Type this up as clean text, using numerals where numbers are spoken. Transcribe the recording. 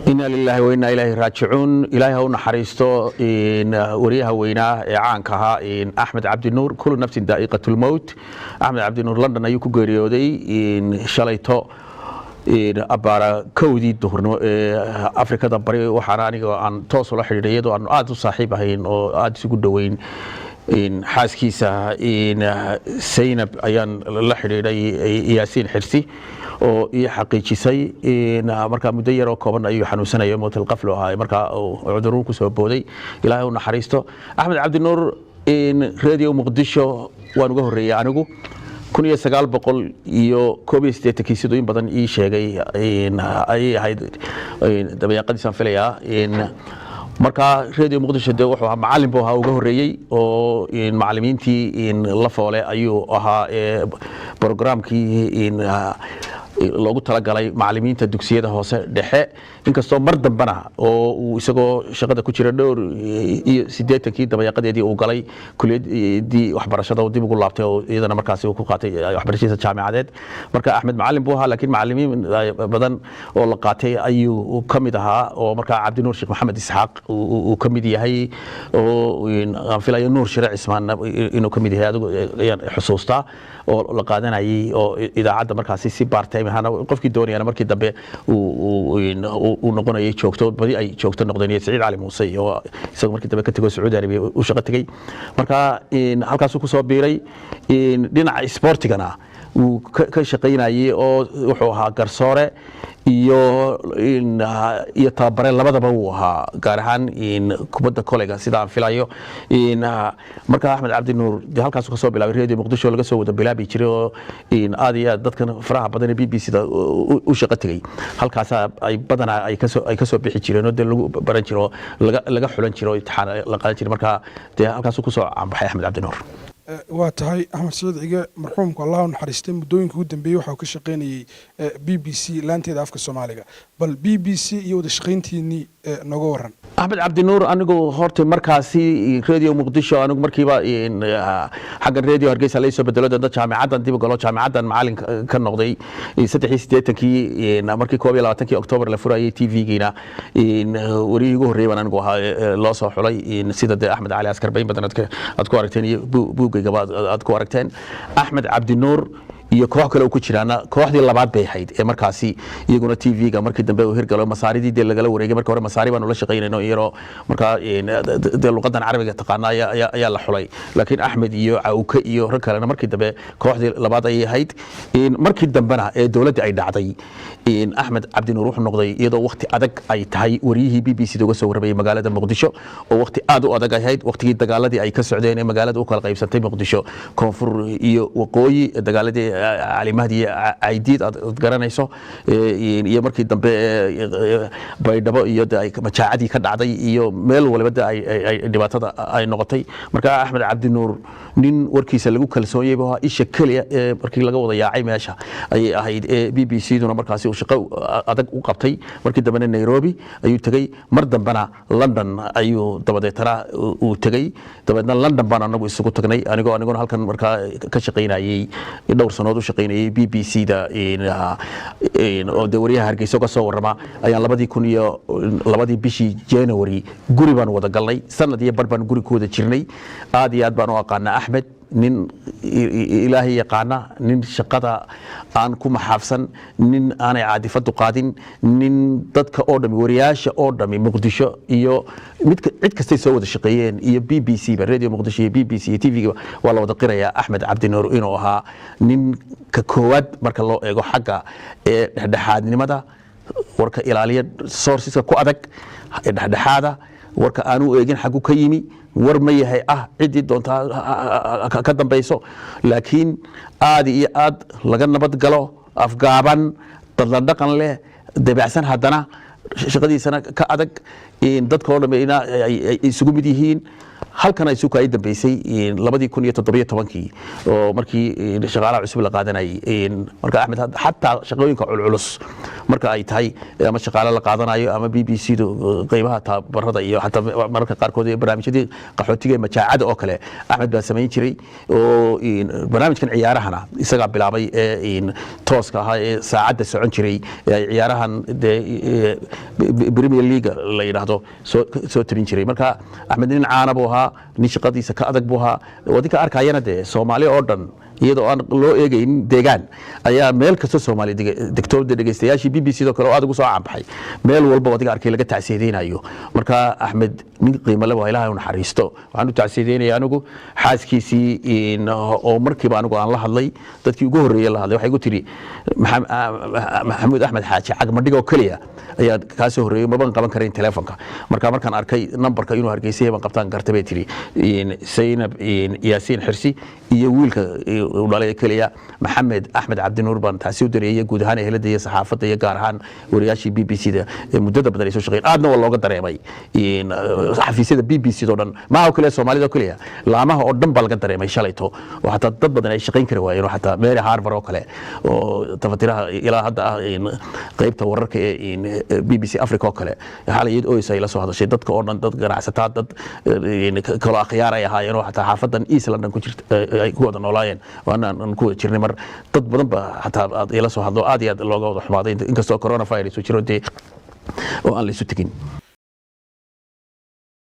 إنا لله وإنا إليه راجعون إلهي هو نحريستو إن وريها ويناه عانكها إن أحمد عبد النور كل نفس دائقة الموت أحمد عبد النور لندن أيوكو غريودي إن شاليتو إن أبارا كودي دهرنو أفريقيا دبري وحراني عن توصل حريريدو عن آدو صاحبه إن آد سجود دوين إن حاسكيسا إن سينب أيان لحريري ياسين حرسي oo ii xaqiijisay in marka muddo yar oo kooban ayuu xanuunsanayo mootal qaflo ahaa marka cudurku ku soo booday ilaahay uu naxariisto Axmed Cabdi Nuur in radio Muqdisho waan uga horeeyay anigu 1981 sidoo badan ii sheegay in ay ahayd dabeeqadiisan filaya in marka radio Muqdisho de wuxuu ahaa macallin buu ahaa uga horeeyay oo in macallimiintii in la foole ayuu ahaa barnaamijkii in loogu talagalay macallimiinta dugsiyada hoose dhexe inkastoo mar dambana oo uu isagoo shaqada ku jira dhowr iyo 80kii dabayaqadeedii uu galay kulliyadii waxbarashada oo dib ugu laabtay oo iyadana markaas uu ku qaatay waxbarashada jaamacadeed marka Axmed macallin buu ahaa laakiin macallimiin badan oo la qaatay ayuu kamid ahaa oo marka Cabdi Nuur Sheekh Maxamed Isxaaq uu kamid yahay oo aan filayo Nuur Shire Cismaan inuu kamid yahay adigu ayaan xusuustaa oo la qaadanayay oo idaacadda markaas si baartay qofkii doonayana markii dambe uu noqonayay joogto badi ay joogto noqdeen Saciid Cali Muuse oo isagoo markii dambe ka tagay Sacuudi Arabiya u shaqo tagay marka halkaas uu ku soo biiray dhinaca sportigana uu ka shaqeynayay oo wuxuu ahaa garsoore iyo tababare labadaba uu ahaa gaar ahaan kubadda kolayga sida aan filayo marka Axmed Cabdi Nuur halkaas ka soo bilaabay radio Muqdisho laga soo wada bilaabi jiray oo aad iyo dadkan faraha badan ee BBC-da u shaqo tagay halkaas ay badana ay ka soo bixi jireen oo lagu baran jiro laga xulan jiro imtixaan la qaadan jiray marka halkaas ku soo aanbaxay Axmed Cabdi Nuur waa tahay Axmed Saciid Cige marxuumka Allah u naxariistay muddooyinka ugu dambeeyay waxa uu ka shaqeynayay BBC laanteeda afka Soomaaliga bal BBC iyo wada shaqeyntiinii naga waran Axmed Cabdi Nuur anigu horta markaasi radio Muqdisho anigu markiiba xagga radio Hargeysa la soo bedelo dad jaamacadan dib u galo jaamacadan macallin ka noqday 83kii markii 22kii October la furayay TV-giina wariyay ugu horeeyay anigu ahaa loo soo xulay sida Axmed Cali Askar bayn badan aad ku aragteen aad ku aragteen Axmed Cabdi Nuur iyo koox kale oo ku jiraana kooxdii labaad bay ahayd ee markaasi iyaguna TV-ga markii dambe uu hirgalo masaaridii lagala wareegay markii hore masaari baan la shaqeynayno iyaro marka luqadan carabiga taqaana ayaa la xulay laakiin Axmed iyo Cawka iyo rag kale markii dambe kooxdii labaad ay ahayd markii dambena ee dawladda ay dhacday Axmed Cabdi Nuur wuxuu noqday iyadoo waqti adag ay tahay wariyihii BBC-da uga soo warbayay magaalada Muqdisho oo waqti aad u adag ahayd waqtigii dagaaladii ay ka socdeen ee magaalada u kala qaybsantay Muqdisho koonfur iyo waqooyi dagaaladii علي مهدي عيديد garanayso iyo markii dambe baydhabo iyo majaacadii ka dhacday iyo meel walba ay dhibaatada ay noqotay marka Axmed Cabdi Nuur nin warkiisa lagu kalsoonayay baa isha kaliya markii laga wada yaacay meesha ay ahayd BBC-duna markaasi uu shaqo adag u qabtay markii dambe Nairobi ayuu tagay mar dambana London ayuu dabadeetana uu tagay dabadeedna London baan anagu isugu tagnay aniguna halkan marka ka shaqeynayay dhowr sanadood u shaqeynayay BBC-da oo dawriyaha Hargeysa ka soo warama ayaan 2002 bishii January guri baan wada galnay sanad iyo bar baan guri ku wada jirnay aad iyo aad baan u aqaana Axmed nin ilaahay yaqaana nin shaqada aan ku maxaafsan nin aanay caadifadu qaadin nin dadka oo dhami wariyaasha oo dhami Muqdisho iyo cid kasta soo wada shaqeeyeen iyo BBC ba radio Muqdisho iyo BBC iyo TV-ga waa la wada qiraya Axmed Cabdi Nuur inuu ahaa nin ka koowaad marka loo eego xagga dhexdhexaadnimada warka ilaaliya sourceska ku adag dhexdhexaada warka aanu eegin xagu ka yimi war ma yahay cidii doonta ka dambayso laakiin aad iyo aad laga nabad galo afgaaban dad la dhaqan leh dabacsan hadana shaqadiisana ka adag dadka oo dhameeyna ay isugu mid yihiin halkan ay suuka ay dambeysay 2017 oo markii shaqaalaha cusub la qaadanayay marka Axmed hatta shaqooyinka culculus marka ay tahay ama shaqaale la qaadanayo ama BBC qaybaha tababarada iyo hatta marka qaarkood ee barnaamijyada qaxootiga majaacada oo kale Axmed baa sameyn jiray oo barnaamijkan ciyaarahana isaga bilaabay tooska ahaa ee saacada socon jiray ciyaarahan Premier League la yiraahdo soo tabin jiray marka Axmed nin caan buu ahaa nin shaqadiisa ka adag buu ahaa wadinka arkayana Soomaali oo dhan iyadoo aan loo eegayn deegaan ayaa meel kasta Soomaali degtooda dhageystayaashii BBC do kale oo aad ugu soo caanbaxay meel walba wadiga arkay laga tacsiideynayo marka Axmed nin qiimo leh waa Ilaahay u naxariisto waxaan u tacsiideynaya anigu xaaskiisii oo markiiba anigu aan la hadlay dadkii ugu horeeyay la hadlay waxay igu tiri Maxamuud Axmed Xaaji cagmadhiga oo kaliya ayaa ka soo horeeyay ma ban qaban karin telefoonka markaan arkay numberka inuu Hargeysa ban qabtaan gartabay tiri Saynab Yaasiin Xirsi iyo wiilka u dhalay kaliya Maxamed Axmed Cabdinuur baan taasi u dareeyay guud ahaan ehelada iyo saxaafadda iyo gaar ahaan wariyaashii BBC da muddada badan ay soo shaqeeyeen aadna waa looga dareemay xafiisyada BBC oo dhan ma aha kaliya Soomaalida kaliya laamaha oo dhan baa laga dareemay shalayto oo hatta dad badan ay shaqeyn kari waayeen hatta Mary Harbour oo kale oo tafatiraha ilaa hadda qaybta wararka ee BBC Africa oo kale xalayid oo ay la soo hadashay dadka oo dhan dad ganacsatada dad kala khiyaar ay ahaayeen oo hatta xaafadan East London ku jirta ay ku wada noolaayeen waana ku jirnay mar dad badan ba hatta ila soo hadlo aad iyo aad looga wada xumaaday inkastoo coronavirus uu jiro oo aan la isu tagin